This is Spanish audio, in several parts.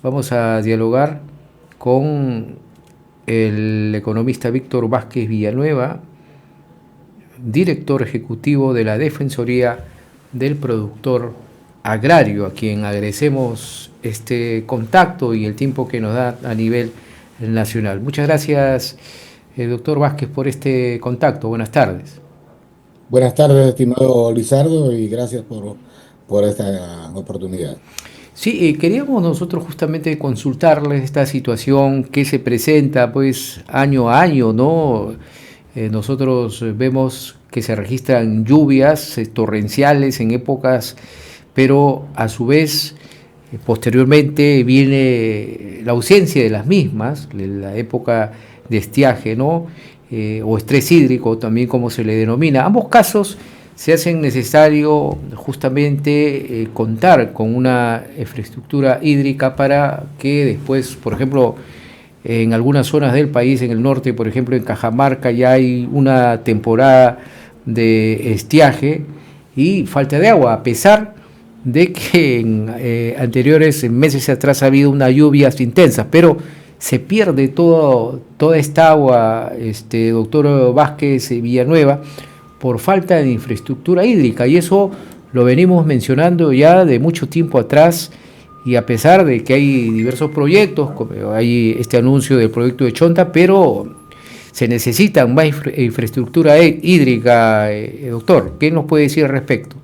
Vamos a dialogar con el economista Víctor Vázquez Villanueva, director ejecutivo de la Defensoría del Productor Agrario, a quien agradecemos este contacto y el tiempo que nos da a nivel nacional. Muchas gracias, doctor Vázquez, por este contacto. Buenas tardes. Buenas tardes, estimado Lizardo, y gracias por esta oportunidad. Sí, queríamos nosotros justamente consultarles esta situación que se presenta pues año a año, ¿no? Nosotros vemos que se registran lluvias torrenciales en épocas, pero a su vez posteriormente viene la ausencia de las mismas, la época de estiaje, ¿no? O estrés hídrico también como se le denomina. Ambos casos se hacen necesario justamente contar con una infraestructura hídrica para que después, por ejemplo, en algunas zonas del país, en el norte, por ejemplo, en Cajamarca, ya hay una temporada de estiaje y falta de agua, a pesar de que en anteriores en meses atrás ha habido unas lluvias intensas, pero se pierde toda esta agua, doctor Vázquez Villanueva, por falta de infraestructura hídrica, y eso lo venimos mencionando ya de mucho tiempo atrás, y a pesar de que hay diversos proyectos, como hay este anuncio del proyecto de Chonta, pero se necesita más infraestructura hídrica, doctor. ¿Qué nos puede decir al respecto?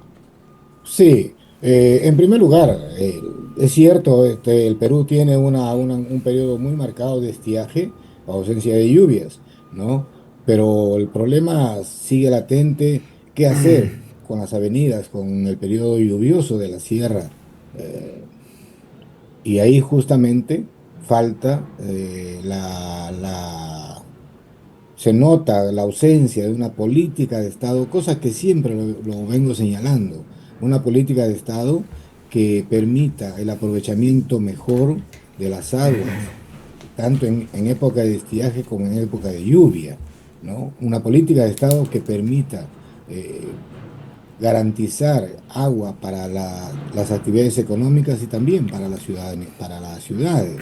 Sí, en primer lugar, es cierto, el Perú tiene un periodo muy marcado de estiaje, ausencia de lluvias, ¿no? Pero el problema sigue latente. ¿Qué hacer con las avenidas, con el periodo lluvioso de la sierra? Eh, y ahí justamente falta se nota la ausencia de una política de Estado, cosa que siempre lo vengo señalando, una política de Estado que permita el aprovechamiento mejor de las aguas, tanto en época de estiaje como en época de lluvia, ¿no? Una política de Estado que permita garantizar agua para las actividades económicas y también para para las ciudades.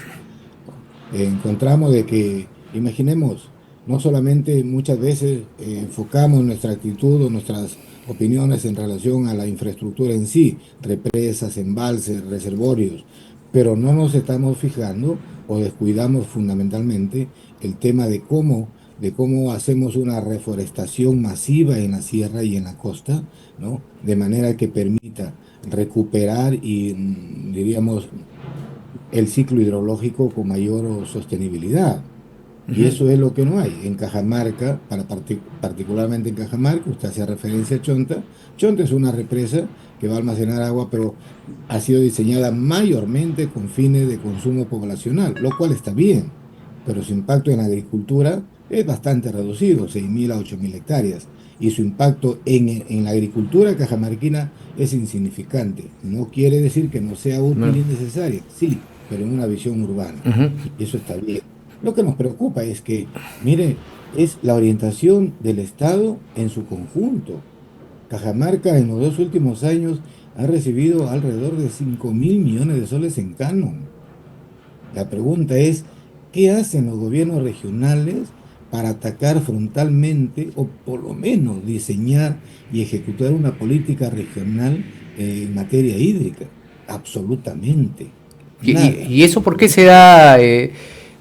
Encontramos de que, imaginemos, no solamente muchas veces enfocamos nuestra actitud o nuestras opiniones en relación a la infraestructura en sí, represas, embalses, reservorios, pero no nos estamos fijando o descuidamos fundamentalmente el tema de cómo hacemos una reforestación masiva en la sierra y en la costa, ¿no? De manera que permita recuperar y, diríamos, el ciclo hidrológico con mayor sostenibilidad. Y eso es lo que no hay. En Cajamarca, particularmente en Cajamarca, usted hace referencia a Chonta. Chonta es una represa que va a almacenar agua, pero ha sido diseñada mayormente con fines de consumo poblacional, lo cual está bien, pero su impacto en la agricultura es bastante reducido, 6.000 a 8.000 hectáreas, y su impacto en la agricultura cajamarquina es insignificante. No quiere decir que no sea útil Bueno, y necesaria, sí, pero en una visión urbana, uh-huh. y eso está bien. Lo que nos preocupa es que, mire, es la orientación del Estado en su conjunto. Cajamarca en los 2 últimos años ha recibido alrededor de 5.000 millones de soles en canon. La pregunta es, ¿qué hacen los gobiernos regionales para atacar frontalmente o por lo menos diseñar y ejecutar una política regional en materia hídrica? Absolutamente nada. ¿Y eso por qué se da,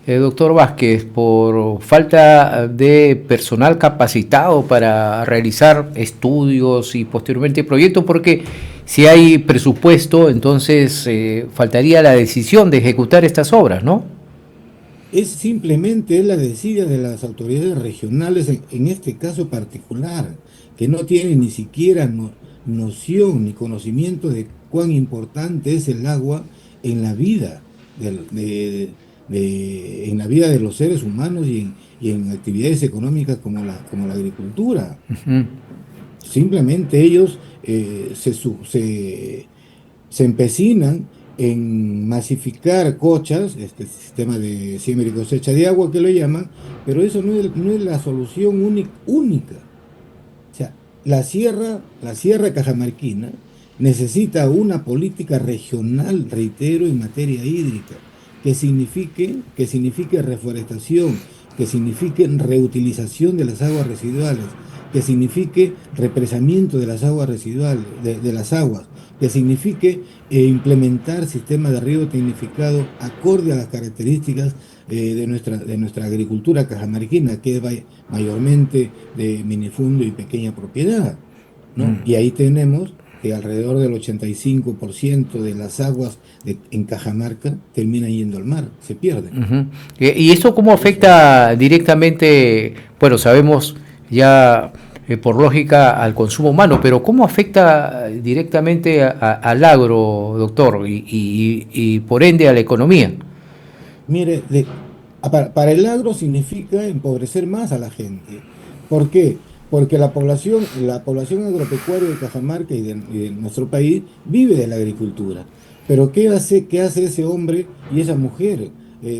doctor Vázquez? ¿Por falta de personal capacitado para realizar estudios y posteriormente proyectos? Porque si hay presupuesto, entonces faltaría la decisión de ejecutar estas obras, ¿no? Es la desidia de las autoridades regionales, en este caso particular, que no tienen ni siquiera noción ni conocimiento de cuán importante es el agua en la vida en la vida de los seres humanos y en actividades económicas como la agricultura. Simplemente ellos se empecinan en masificar cochas, este sistema de siembra y cosecha de agua que lo llaman, pero eso no es la solución única. O sea, la sierra cajamarquina necesita una política regional, reitero, en materia hídrica. que signifique reforestación, que signifique reutilización de las aguas residuales, que signifique represamiento de las aguas residuales, de las aguas, que signifique implementar sistemas de riego tecnificado acorde a las características de nuestra agricultura cajamarquina, que es mayormente de minifundio y pequeña propiedad, ¿no? Y ahí tenemos que alrededor del 85% de las aguas en Cajamarca terminan yendo al mar, se pierden. Ujú. ¿Y esto cómo Eso. afecta directamente, bueno, sabemos ya por lógica al consumo humano, pero cómo afecta directamente al agro, doctor, y por ende a la economía? Mire, para el agro significa empobrecer más a la gente. ¿Por qué? Porque la población agropecuaria de Cajamarca y de nuestro país vive de la agricultura. Pero ¿qué hace ese hombre y esa mujer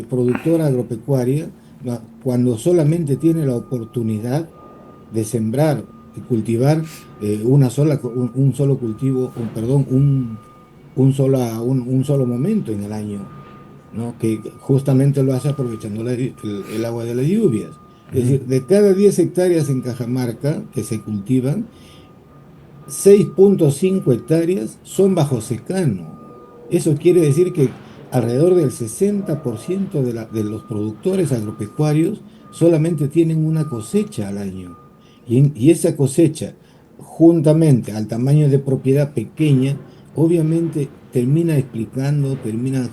productora agropecuaria, ¿no?, cuando solamente tiene la oportunidad de sembrar y cultivar un solo cultivo, perdón, un solo momento en el año? ¿No? Que justamente lo hace aprovechando el agua de las lluvias. Es Ujú. decir, de cada 10 hectáreas en Cajamarca que se cultivan, 6,5 hectáreas son bajo secano. Eso quiere decir que alrededor del 60% de los productores agropecuarios solamente tienen una cosecha al año. Y esa cosecha, juntamente al tamaño de propiedad pequeña, obviamente termina explicando, termina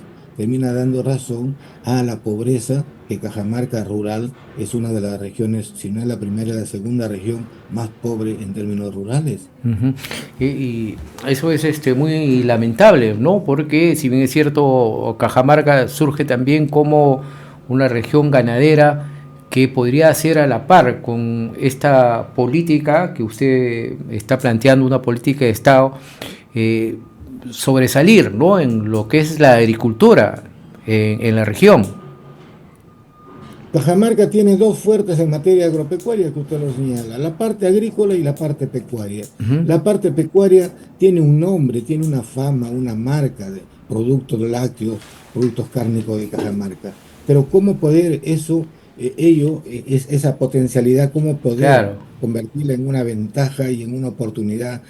dando razón a la pobreza, que Cajamarca rural es una de las regiones, si no es la primera, la segunda región más pobre en términos rurales. Ujú. Y eso es muy lamentable, ¿no? Porque si bien es cierto, Cajamarca surge también como una región ganadera que podría ser a la par con esta política que usted está planteando, una política de Estado, eh, sobresalir, ¿no?, en lo que es la agricultura en la región. Cajamarca tiene dos fuertes en materia agropecuaria que usted lo señala, la parte agrícola y la parte pecuaria. Ujú. La parte pecuaria tiene un nombre, tiene una fama, una marca de productos lácteos, productos cárnicos de Cajamarca. Pero ¿cómo poder esa potencialidad, cómo poder Claro. convertirla en una ventaja y en una oportunidad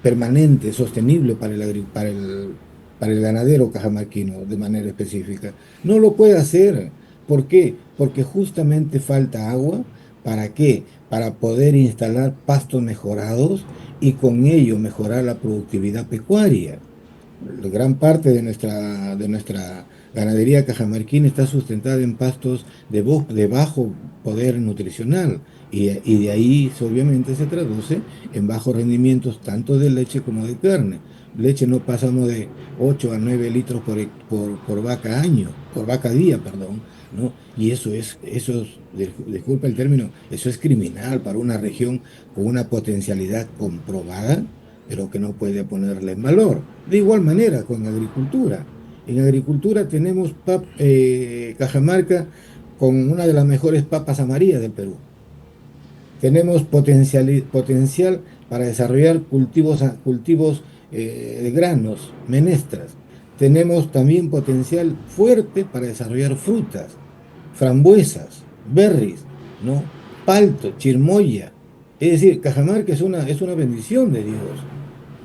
permanente, sostenible para el ganadero cajamarquino de manera específica? No lo puede hacer. ¿Por qué? Porque justamente falta agua. ¿Para qué? Para poder instalar pastos mejorados y con ello mejorar la productividad pecuaria. La gran parte de nuestra ganadería cajamarquina está sustentada en pastos de bajo poder nutricional, y de ahí obviamente se traduce en bajos rendimientos tanto de leche como de carne. Leche no pasamos de 8 a 9 litros por vaca año, por vaca día, perdón, ¿no? Y disculpa el término, eso es criminal para una región con una potencialidad comprobada, pero que no puede ponerle en valor. De igual manera con agricultura. En agricultura tenemos Cajamarca con una de las mejores papas amarillas del Perú. Tenemos potencial para desarrollar cultivos de granos, menestras. Tenemos también potencial fuerte para desarrollar frutas, frambuesas, berries, ¿no? Palto, chirmoya. Es decir, Cajamarca es una bendición de Dios,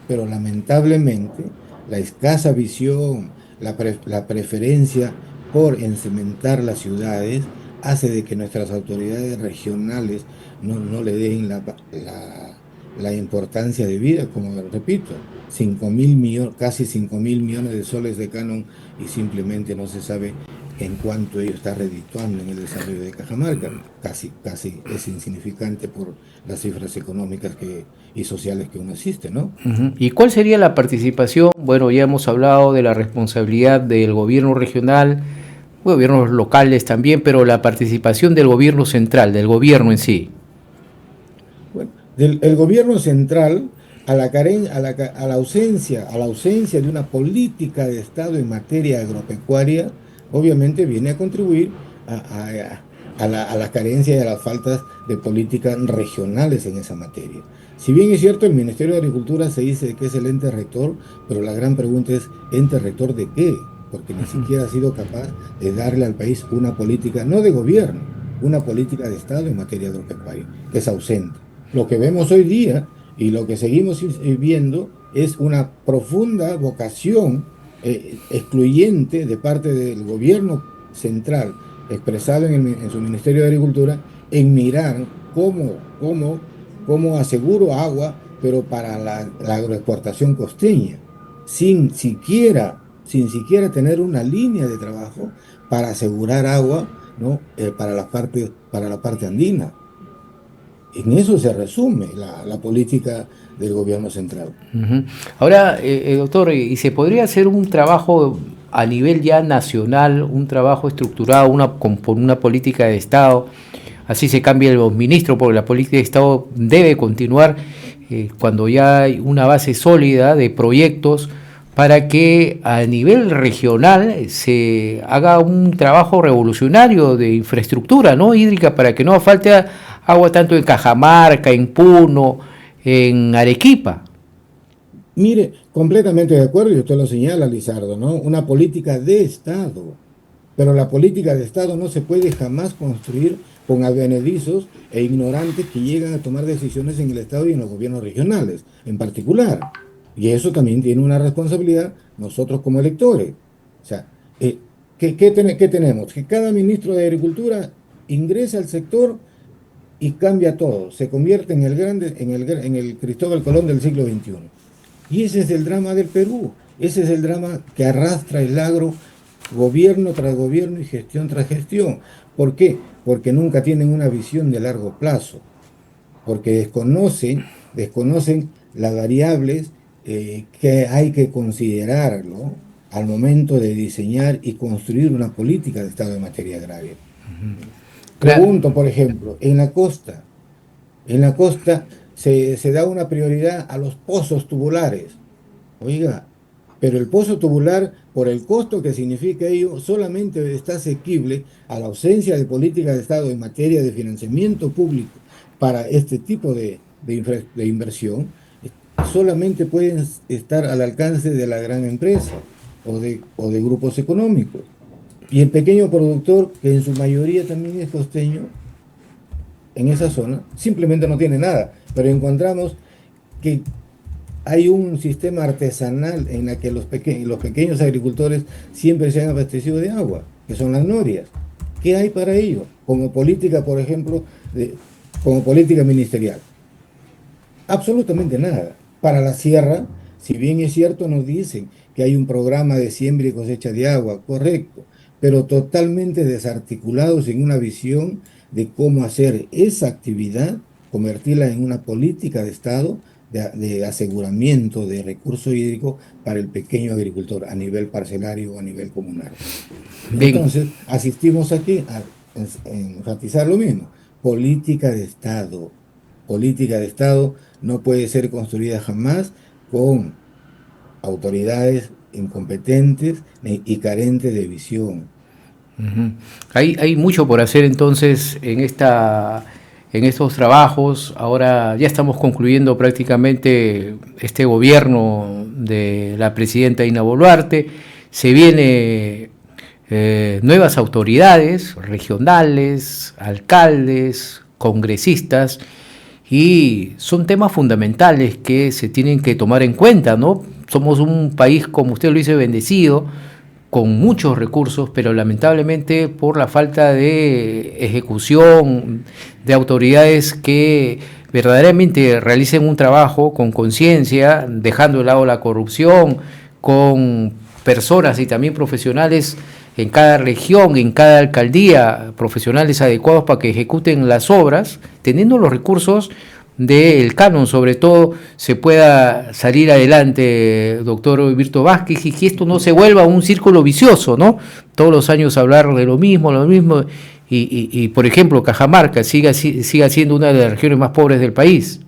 pero lamentablemente la escasa visión, la preferencia por encementar las ciudades hace de que nuestras autoridades regionales no le den la importancia de vida, como repito, 5.000 millones, casi 5.000 millones de soles de canon, y simplemente no se sabe en cuánto ello está redituando en el desarrollo de Cajamarca. Casi, casi es insignificante por las cifras económicas y sociales que uno asiste, ¿no? Ujú. ¿Y cuál sería la participación? Bueno, ya hemos hablado de la responsabilidad del gobierno regional, gobiernos locales también, pero la participación del gobierno central, del gobierno en sí. Bueno, el gobierno central, a la ausencia de una política de Estado en materia agropecuaria, obviamente viene a contribuir a la carencia y a las faltas de políticas regionales en esa materia. Si bien es cierto, el Ministerio de Agricultura se dice que es el ente rector, pero la gran pregunta es, ¿ente rector de qué? porque ni siquiera ha sido capaz de darle al país una política, no de gobierno, una política de Estado en materia agropecuaria, que es ausente. Lo que vemos hoy día y lo que seguimos viendo es una profunda vocación excluyente de parte del gobierno central, expresado en su Ministerio de Agricultura, en mirar cómo aseguro agua, pero para la agroexportación costeña, sin siquiera tener una línea de trabajo para asegurar agua, ¿no? Para la parte andina. En eso se resume la política del gobierno central. Ujú. Ahora, doctor, ¿y se podría hacer un trabajo a nivel ya nacional, un trabajo estructurado, por una política de Estado? Así se cambia los ministros, porque la política de Estado debe continuar cuando ya hay una base sólida de proyectos para que a nivel regional se haga un trabajo revolucionario de infraestructura, ¿no?, hídrica, para que no falte agua tanto en Cajamarca, en Puno, en Arequipa. Mire, completamente de acuerdo, y usted lo señala, Lizardo, ¿no? Una política de Estado. Pero la política de Estado no se puede jamás construir con advenedizos e ignorantes que llegan a tomar decisiones en el Estado y en los gobiernos regionales, en particular. Y eso también tiene una responsabilidad nosotros como electores. O sea, ¿qué tenemos? Que cada ministro de Agricultura ingresa al sector y cambia todo. Se convierte en el Cristóbal Colón del siglo XXI. Y ese es el drama del Perú. Ese es el drama que arrastra el agro gobierno tras gobierno y gestión tras gestión. ¿Por qué? Porque nunca tienen una visión de largo plazo, porque desconocen las variables que hay que considerar, ¿no?, al momento de diseñar y construir una política de Estado en materia agraria. Claro. Pregunto, por ejemplo, en la costa se da una prioridad a los pozos tubulares. Oiga, pero el pozo tubular, por el costo que significa ello, solamente está asequible a la ausencia de política de Estado en materia de financiamiento público para este tipo de inversión. Solamente pueden estar al alcance de la gran empresa o de grupos económicos. Y el pequeño productor, que en su mayoría también es costeño, en esa zona, simplemente no tiene nada. Pero encontramos que hay un sistema artesanal en la que los pequeños agricultores siempre se han abastecido de agua, que son las norias. ¿Qué hay para ello? Como política, por ejemplo, como política ministerial. Absolutamente nada. Para la sierra, si bien es cierto, nos dicen que hay un programa de siembra y cosecha de agua, correcto, pero totalmente desarticulados en una visión de cómo hacer esa actividad, convertirla en una política de Estado de aseguramiento de recursos hídricos para el pequeño agricultor a nivel parcelario o a nivel comunal. Bien. Entonces, asistimos aquí a enfatizar lo mismo. Política de Estado. Política de Estado no puede ser construida jamás con autoridades incompetentes y carentes de visión. Ujú. Hay mucho por hacer entonces en estos trabajos. Ahora ya estamos concluyendo prácticamente este gobierno de la presidenta Dina Boluarte. Se viene nuevas autoridades regionales, alcaldes, congresistas, y son temas fundamentales que se tienen que tomar en cuenta, ¿no? Somos un país, como usted lo dice, bendecido, con muchos recursos, pero lamentablemente por la falta de ejecución de autoridades que verdaderamente realicen un trabajo con conciencia, dejando de lado la corrupción, con personas y también profesionales en cada región, en cada alcaldía, profesionales adecuados para que ejecuten las obras, teniendo los recursos del canon, sobre todo, se pueda salir adelante, doctor Virto Vázquez, y que esto no se vuelva un círculo vicioso, ¿no? Todos los años hablar de lo mismo, y por ejemplo, Cajamarca siga siendo una de las regiones más pobres del país.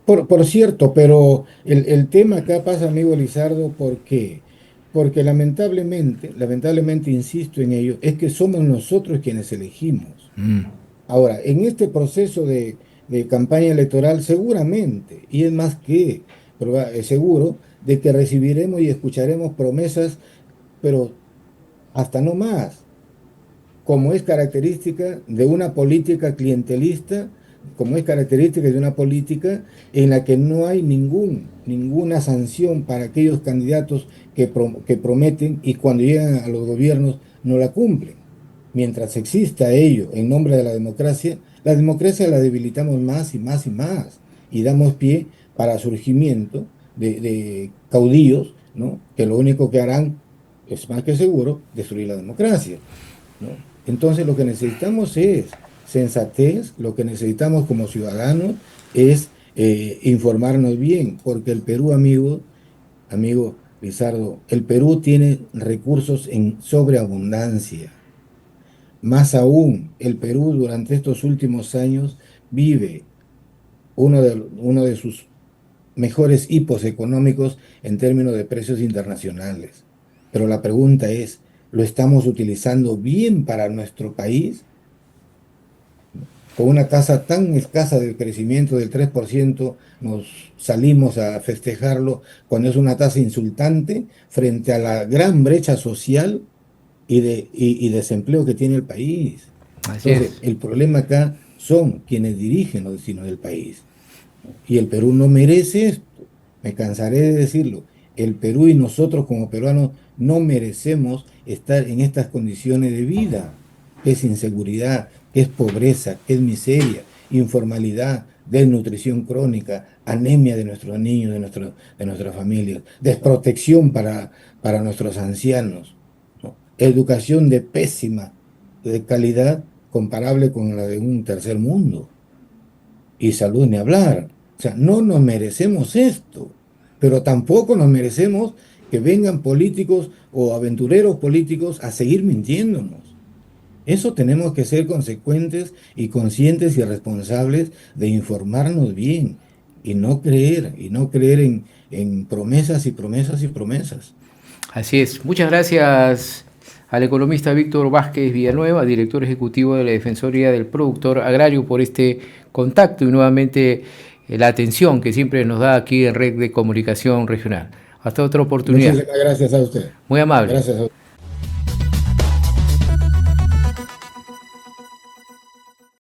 Por cierto, pero el tema acá pasa, amigo Lizardo, ¿por qué? Porque lamentablemente insisto en ello, es que somos nosotros quienes elegimos. Ahora, en este proceso de campaña electoral, seguramente, y es más que seguro, de que recibiremos y escucharemos promesas pero hasta no más, como es característica de una política clientelista, como es característica de una política en la que no hay ninguna sanción para aquellos candidatos que prometen y cuando llegan a los gobiernos no la cumplen. Mientras exista ello en nombre de la democracia la debilitamos más y más y más y damos pie para surgimiento de caudillos, ¿no? Que lo único que harán es más que seguro destruir la democracia, ¿no? Entonces lo que necesitamos es sensatez, lo que necesitamos como ciudadanos es informarnos bien, porque el Perú, amigo Lizardo, el Perú tiene recursos en sobreabundancia. Más aún, el Perú durante estos últimos años vive uno de sus mejores hipos económicos en términos de precios internacionales. Pero la pregunta es, ¿lo estamos utilizando bien para nuestro país? Con una tasa tan escasa de crecimiento del 3%, nos salimos a festejarlo cuando es una tasa insultante frente a la gran brecha social y desempleo que tiene el país. Así Entonces, es. el problema acá son quienes dirigen los destinos del país. Y el Perú no merece esto. Me cansaré de decirlo. El Perú y nosotros como peruanos no merecemos estar en estas condiciones de vida, que es inseguridad, que es pobreza, que es miseria, informalidad, desnutrición crónica, anemia de nuestros niños, de nuestras familias, desprotección para nuestros ancianos, ¿no? Educación de pésima de calidad comparable con la de un tercer mundo y salud ni hablar. O sea, no nos merecemos esto, pero tampoco nos merecemos que vengan políticos o aventureros políticos a seguir mintiéndonos. Eso tenemos que ser consecuentes y conscientes y responsables de informarnos bien y no creer en promesas y promesas y promesas. Así es. Muchas gracias al economista Víctor Vázquez Villanueva, director ejecutivo de la Defensoría del Productor Agrario, por este contacto y nuevamente la atención que siempre nos da aquí en Red de Comunicación Regional. Hasta otra oportunidad. Muchísimas gracias a usted. Muy amable. Gracias a usted.